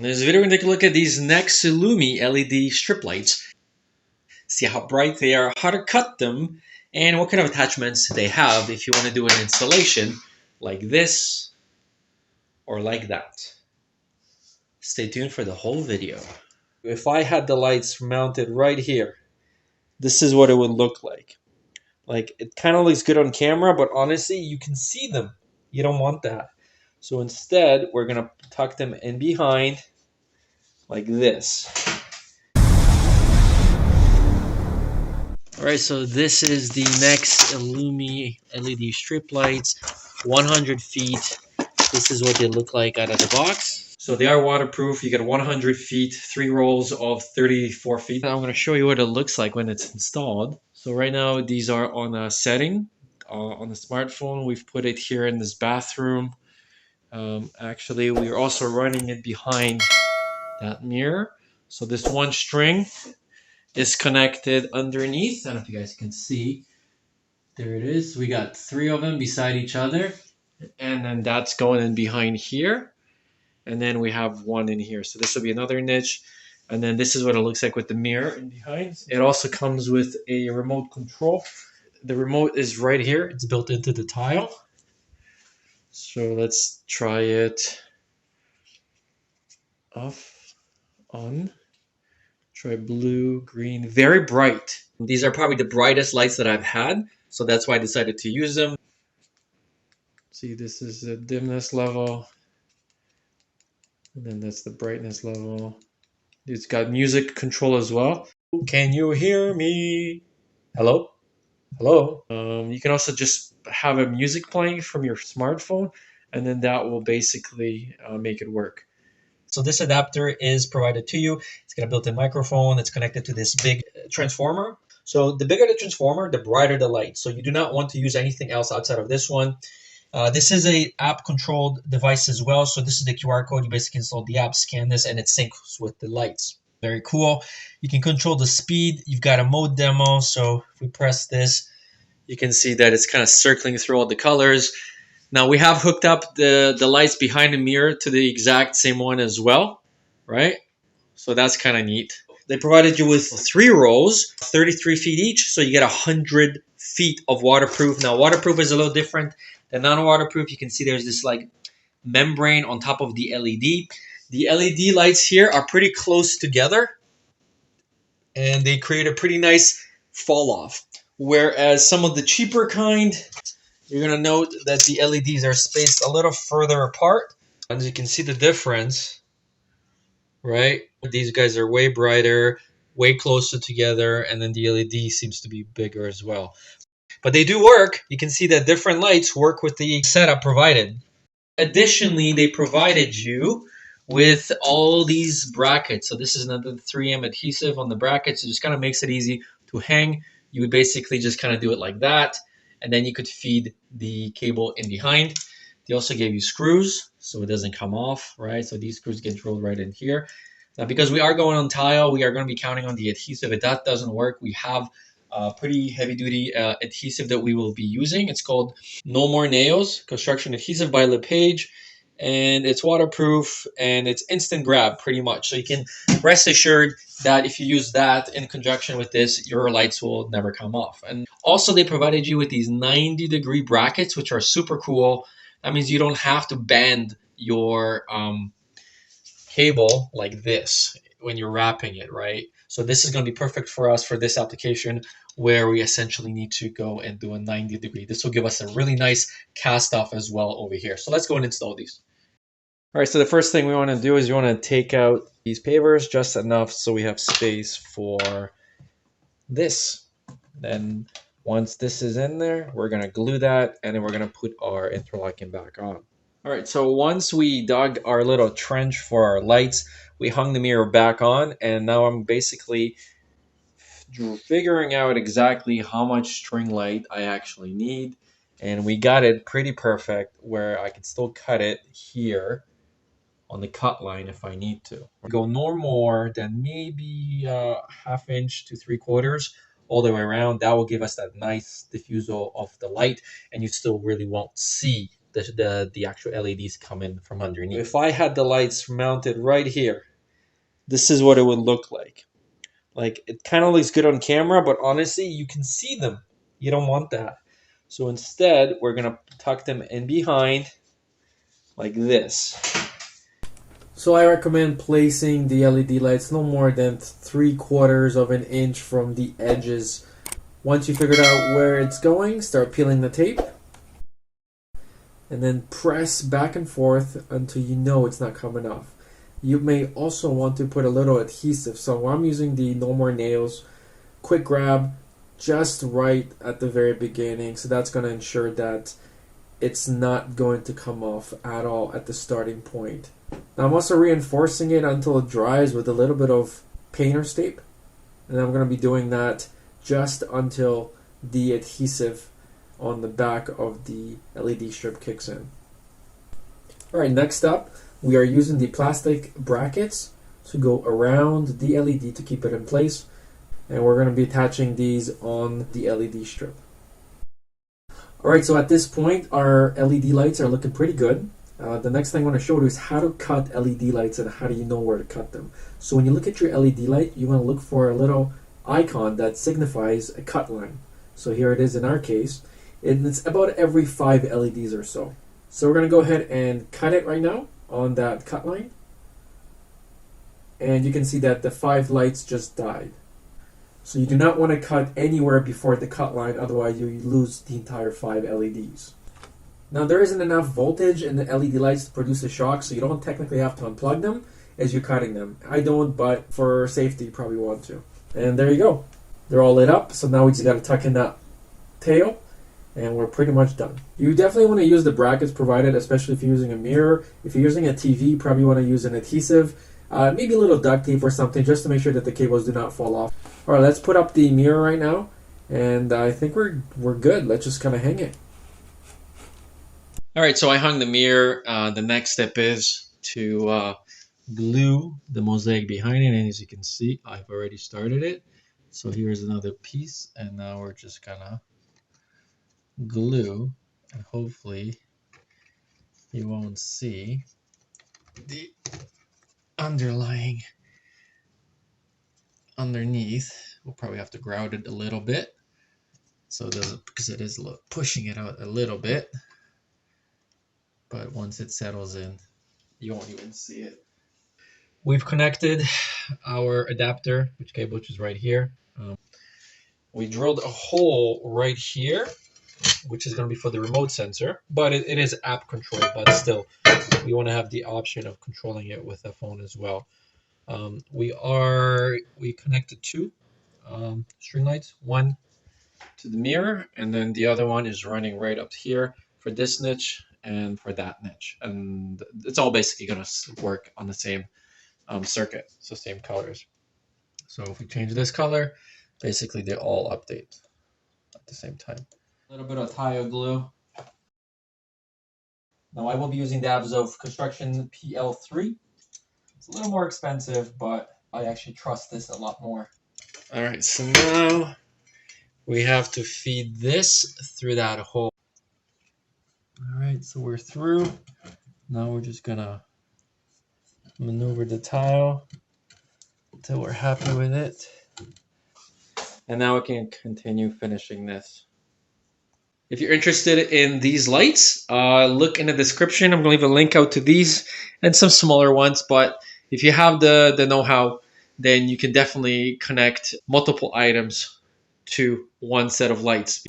In this video, we're going to take a look at these Nexillumi LED strip lights, see how bright they are, how to cut them, and what kind of attachments they have if you want to do an installation like this or like that. Stay tuned for the whole video. If I had the lights mounted right here, this is what it would look like. Like, it kind of looks good on camera, but honestly, you can see them. You don't want that. So instead, we're going to tuck them in behind like this. Alright, so this is the Nexillumi LED strip lights, 100 feet. This is what they look like out of the box. So they are waterproof. You get 100 feet, 3 rolls of 34 feet. I'm going to show you what it looks like when it's installed. So right now, these are on a setting on the smartphone. We've put it here in this bathroom. Actually, we're also running it behind that mirror. So this one string is connected underneath. I don't know if you guys can see. There it is. We got 3 of them beside each other. And then that's going in behind here. And then we have one in here. So this will be another niche. And then this is what it looks like with the mirror in behind. It also comes with a remote control. The remote is right here. It's built into the tile. So let's try it off, on. Try blue, green, very bright. These are probably the brightest lights that I've had, so that's why I decided to use them. See, this is the dimness level, and then that's the brightness level. It's got music control as well. Can you hear me? Hello? Hello? You can also just have a music playing from your smartphone, and then that will basically make it work. So this adapter is provided to you. It's got a built-in microphone. It's connected to this big transformer. So the bigger the transformer, the brighter the light. So you do not want to use anything else outside of this one. This is a app-controlled device as well. So this is the QR code. You basically install the app, scan this, and it syncs with the lights. Very cool. You can control the speed. You've got a mode demo. So if we press this, you can see that it's kind of circling through all the colors. Now we have hooked up the lights behind the mirror to the exact same one as well, right? So that's kind of neat. They provided you with 3 rows, 33 feet each, so you get 100 feet of waterproof. Now waterproof is a little different than non-waterproof. You can see there's this like membrane on top of the LED. The LED lights here are pretty close together, and they create a pretty nice fall off. Whereas some of the cheaper kind, you're going to note that the LEDs are spaced a little further apart. As you can see the difference, right? These guys are way brighter, way closer together, and then the LED seems to be bigger as well. But they do work. You can see that different lights work with the setup provided. Additionally, they provided you with all these brackets. So this is another 3M adhesive on the brackets. It just kind of makes it easy to hang. You would basically just kind of do it like that. And then you could feed the cable in behind. They also gave you screws so it doesn't come off, right? So these screws get drilled right in here. Now, because we are going on tile, we are going to be counting on the adhesive. If that doesn't work, we have a pretty heavy-duty adhesive that we will be using. It's called No More Nails Construction Adhesive by LePage. And it's waterproof and it's instant grab pretty much. So you can rest assured that if you use that in conjunction with this, your lights will never come off. And also they provided you with these 90-degree brackets, which are super cool. That means you don't have to bend your cable like this when you're wrapping it, right? So this is going to be perfect for us for this application where we essentially need to go and do a 90-degree. This will give us a really nice cast off as well over here. So let's go and install these. All right, so the first thing we want to do is you want to take out these pavers just enough so we have space for this. Then once this is in there, we're going to glue that and then we're going to put our interlocking back on. All right, so once we dug our little trench for our lights, we hung the mirror back on, and now I'm basically figuring out exactly how much string light I actually need. And we got it pretty perfect where I can still cut it here on the cut line if I need to. Go no more than maybe 1/2 inch to 3/4 all the way around. That will give us that nice diffusal of the light, and you still really won't see the actual LEDs come in from underneath. If I had the lights mounted right here, this is what it would look like. Like, it kind of looks good on camera, but honestly, you can see them. You don't want that. So instead, we're going to tuck them in behind like this. So I recommend placing the LED lights no more than 3/4 of an inch from the edges. Once you figured out where it's going, start peeling the tape. And then press back and forth until you know it's not coming off. You may also want to put a little adhesive. So I'm using the No More Nails quick grab just right at the very beginning. So that's going to ensure that it's not going to come off at all at the starting point. Now I'm also reinforcing it until it dries with a little bit of painter's tape. And I'm going to be doing that just until the adhesive on the back of the LED strip kicks in. Alright, next up, we are using the plastic brackets to go around the LED to keep it in place. And we're going to be attaching these on the LED strip. Alright, so at this point, our LED lights are looking pretty good. The next thing I want to show you is how to cut LED lights and how do you know where to cut them. So when you look at your LED light, you want to look for a little icon that signifies a cut line. So here it is in our case. And it's about every 5 LEDs or so. So we're going to go ahead and cut it right now on that cut line. And you can see that the 5 lights just died. So you do not want to cut anywhere before the cut line, otherwise you lose the entire 5 LEDs. Now there isn't enough voltage in the LED lights to produce a shock, so you don't technically have to unplug them as you're cutting them. I don't, but for safety you probably want to. And there you go. They're all lit up, so now we just got to tuck in that tail. And we're pretty much done. You definitely want to use the brackets provided, especially if you're using a mirror. If you're using a TV, you probably want to use an adhesive, maybe a little duct tape or something, just to make sure that the cables do not fall off. All right, let's put up the mirror right now, and I think we're good. Let's just kind of hang it. All right, so I hung the mirror. The next step is to glue the mosaic behind it, and as you can see, I've already started it. So here's another piece, and now we're just gonna glue, and hopefully you won't see the underlying underneath. We'll probably have to grout it a little bit so it doesn't, because it is pushing it out a little bit, but once it settles in you won't even see it. We've connected our adapter, which is right here. We drilled a hole right here, which is going to be for the remote sensor, but it is app controlled, but still we want to have the option of controlling it with a phone as well. We connected 2 string lights, one to the mirror, and then the other one is running right up here for this niche and for that niche, and it's all basically going to work on the same circuit, so same colors. So if we change this color, basically they all update at the same time. A little bit of tile glue. Now I will be using the Abs Construction PL3. It's a little more expensive, but I actually trust this a lot more. All right, so now we have to feed this through that hole. All right, so we're through. Now we're just gonna maneuver the tile until we're happy with it. And now we can continue finishing this. If you're interested in these lights, look in the description. I'm going to leave a link out to these and some smaller ones. But if you have the know-how, then you can definitely connect multiple items to one set of lights.